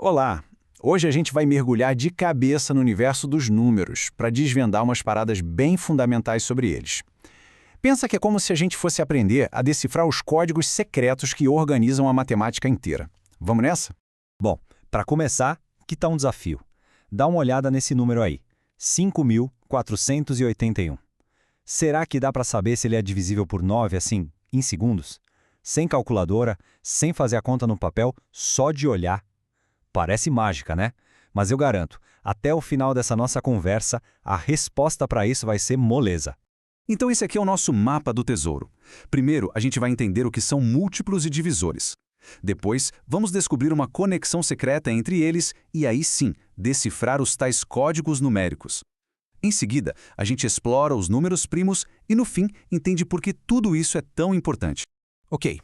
Olá! Hoje a gente vai mergulhar de cabeça no universo dos números para desvendar umas paradas bem fundamentais sobre eles. Pensa que é como se a gente fosse aprender a decifrar os códigos secretos que organizam a matemática inteira. Vamos nessa? Bom, para começar, que tal um desafio? Dá uma olhada nesse número aí, 5.481. Será que dá para saber se ele é divisível por 9 assim, em segundos? Sem calculadora, sem fazer a conta no papel, só de olhar. Parece mágica, né? Mas eu garanto, até o final dessa nossa conversa, a resposta para isso vai ser moleza. Então esse aqui é o nosso mapa do tesouro. Primeiro, a gente vai entender o que são múltiplos e divisores. Depois, vamos descobrir uma conexão secreta entre eles e aí sim, decifrar os tais códigos numéricos. Em seguida, a gente explora os números primos e no fim, entende por que tudo isso é tão importante. Ok,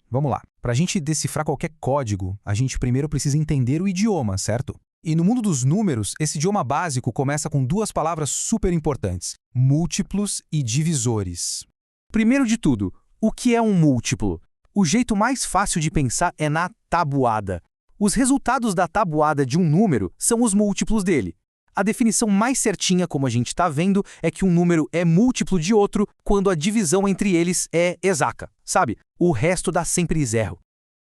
vamos lá. Para a gente decifrar qualquer código, a gente primeiro precisa entender o idioma, certo? E no mundo dos números, esse idioma básico começa com duas palavras super importantes: múltiplos e divisores. Primeiro de tudo, o que é um múltiplo? O jeito mais fácil de pensar é na tabuada. Os resultados da tabuada de um número são os múltiplos dele. A definição mais certinha, como a gente está vendo, é que um número é múltiplo de outro quando a divisão entre eles é exata, sabe? O resto dá sempre zero.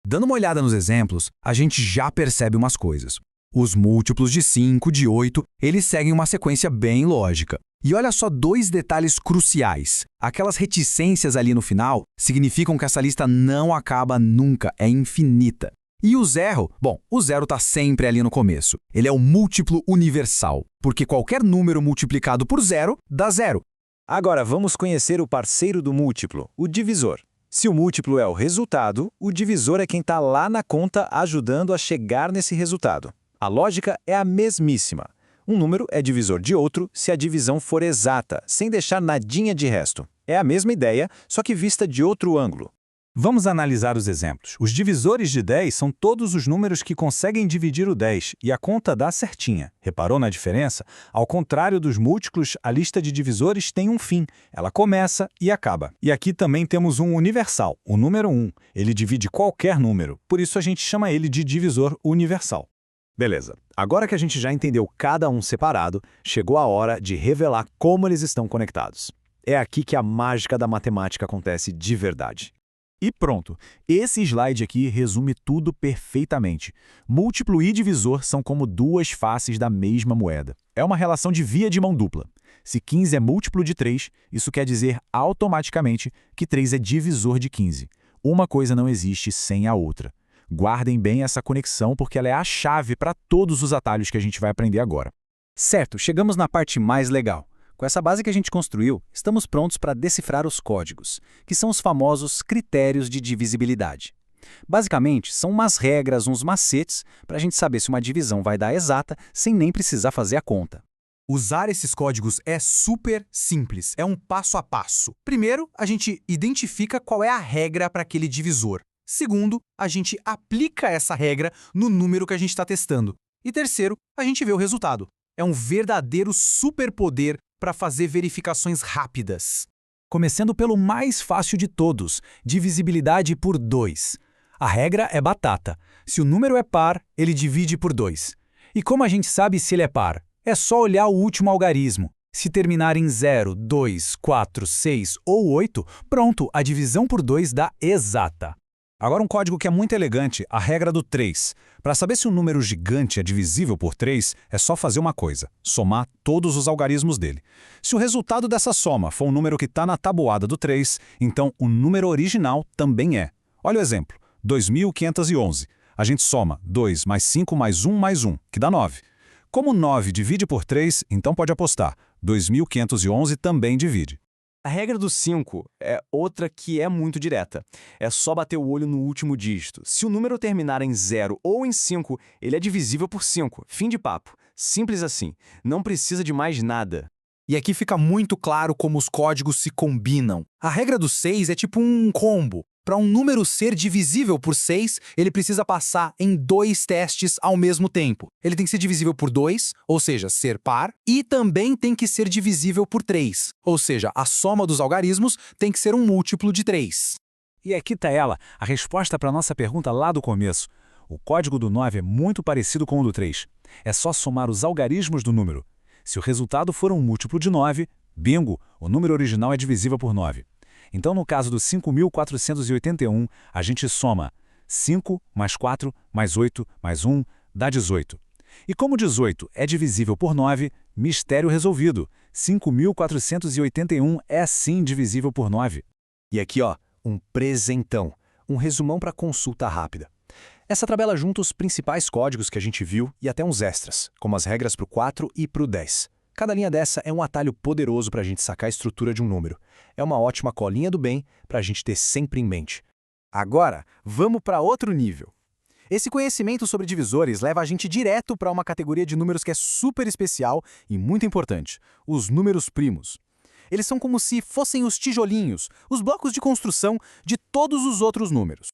Dando uma olhada nos exemplos, a gente já percebe umas coisas. Os múltiplos de 5, de 8, eles seguem uma sequência bem lógica. E olha só dois detalhes cruciais. Aquelas reticências ali no final significam que essa lista não acaba nunca, é infinita. E o zero? Bom, o zero está sempre ali no começo. Ele é o múltiplo universal, porque qualquer número multiplicado por zero dá zero. Agora vamos conhecer o parceiro do múltiplo, o divisor. Se o múltiplo é o resultado, o divisor é quem está lá na conta ajudando a chegar nesse resultado. A lógica é a mesmíssima. Um número é divisor de outro se a divisão for exata, sem deixar nadinha de resto. É a mesma ideia, só que vista de outro ângulo. Vamos analisar os exemplos. Os divisores de 10 são todos os números que conseguem dividir o 10, e a conta dá certinha. Reparou na diferença? Ao contrário dos múltiplos, a lista de divisores tem um fim. Ela começa e acaba. E aqui também temos um universal, o número 1. Ele divide qualquer número, por isso a gente chama ele de divisor universal. Beleza. Agora que a gente já entendeu cada um separado, chegou a hora de revelar como eles estão conectados. É aqui que a mágica da matemática acontece de verdade. E pronto, esse slide aqui resume tudo perfeitamente. Múltiplo e divisor são como duas faces da mesma moeda. É uma relação de via de mão dupla. Se 15 é múltiplo de 3, isso quer dizer automaticamente que 3 é divisor de 15. Uma coisa não existe sem a outra. Guardem bem essa conexão porque ela é a chave para todos os atalhos que a gente vai aprender agora. Certo, chegamos na parte mais legal. Com essa base que a gente construiu, estamos prontos para decifrar os códigos, que são os famosos critérios de divisibilidade. Basicamente, são umas regras, uns macetes, para a gente saber se uma divisão vai dar exata sem nem precisar fazer a conta. Usar esses códigos é super simples, é um passo a passo. Primeiro, a gente identifica qual é a regra para aquele divisor. Segundo, a gente aplica essa regra no número que a gente está testando. E terceiro, a gente vê o resultado. É um verdadeiro superpoder para fazer verificações rápidas. Começando pelo mais fácil de todos, divisibilidade por 2. A regra é batata. Se o número é par, ele divide por 2. E como a gente sabe se ele é par? É só olhar o último algarismo. Se terminar em 0, 2, 4, 6 ou 8, pronto, a divisão por 2 dá exata. Agora um código que é muito elegante, a regra do 3. Para saber se um número gigante é divisível por 3, é só fazer uma coisa, somar todos os algarismos dele. Se o resultado dessa soma for um número que está na tabuada do 3, então o número original também é. Olha o exemplo, 2.511. A gente soma 2 mais 5 mais 1, que dá 9. Como 9 divide por 3, então pode apostar, 2.511 também divide. A regra do 5 é outra que é muito direta. É só bater o olho no último dígito. Se o número terminar em 0 ou em 5, ele é divisível por 5. Fim de papo. Simples assim. Não precisa de mais nada. E aqui fica muito claro como os códigos se combinam. A regra do 6 é tipo um combo. Para um número ser divisível por 6, ele precisa passar em 2 testes ao mesmo tempo. Ele tem que ser divisível por 2, ou seja, ser par, e também tem que ser divisível por 3, ou seja, a soma dos algarismos tem que ser um múltiplo de 3. E aqui está ela, a resposta para a nossa pergunta lá do começo. O código do 9 é muito parecido com o do 3. É só somar os algarismos do número. Se o resultado for um múltiplo de 9, bingo, o número original é divisível por 9. Então, no caso do 5.481, a gente soma 5 mais 4 mais 8 mais 1 dá 18. E como 18 é divisível por 9, mistério resolvido. 5.481 é sim divisível por 9. E aqui, ó, um presentão, um resumão para consulta rápida. Essa tabela junta os principais códigos que a gente viu e até uns extras, como as regras para o 4 e para o 10. Cada linha dessa é um atalho poderoso para a gente sacar a estrutura de um número. É uma ótima colinha do bem para a gente ter sempre em mente. Agora, vamos para outro nível. Esse conhecimento sobre divisores leva a gente direto para uma categoria de números que é super especial e muito importante, os números primos. Eles são como se fossem os tijolinhos, os blocos de construção de todos os outros números.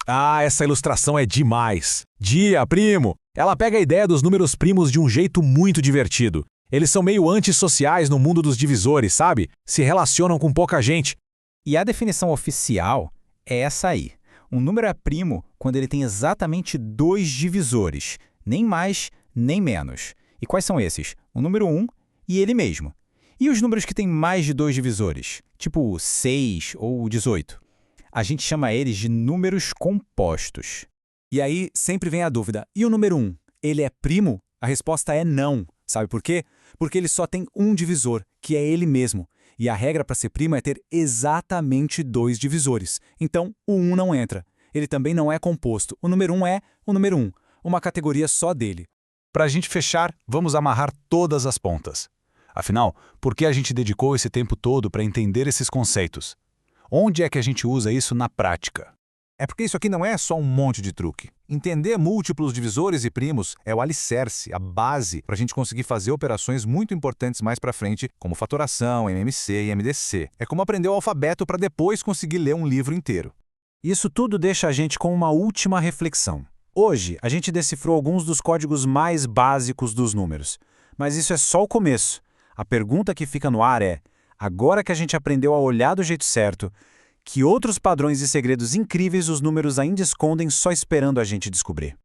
Ah, essa ilustração é demais! Dia, primo! Ela pega a ideia dos números primos de um jeito muito divertido. Eles são meio antissociais no mundo dos divisores, sabe? Se relacionam com pouca gente. E a definição oficial é essa aí. Um número é primo quando ele tem exatamente 2 divisores, nem mais nem menos. E quais são esses? O número 1 e ele mesmo. E os números que têm mais de 2 divisores, tipo 6 ou 18? A gente chama eles de números compostos. E aí sempre vem a dúvida, e o número 1, ele é primo? A resposta é não. Sabe por quê? Porque ele só tem um divisor, que é ele mesmo. E a regra para ser primo é ter exatamente 2 divisores. Então, o 1 não entra. Ele também não é composto. O número 1 é o número 1, uma categoria só dele. Para a gente fechar, vamos amarrar todas as pontas. Afinal, por que a gente dedicou esse tempo todo para entender esses conceitos? Onde é que a gente usa isso na prática? É porque isso aqui não é só um monte de truque. Entender múltiplos, divisores e primos é o alicerce, a base para a gente conseguir fazer operações muito importantes mais para frente, como fatoração, MMC e MDC. É como aprender o alfabeto para depois conseguir ler um livro inteiro. Isso tudo deixa a gente com uma última reflexão. Hoje, a gente decifrou alguns dos códigos mais básicos dos números. Mas isso é só o começo. A pergunta que fica no ar é, agora que a gente aprendeu a olhar do jeito certo, que outros padrões e segredos incríveis os números ainda escondem só esperando a gente descobrir?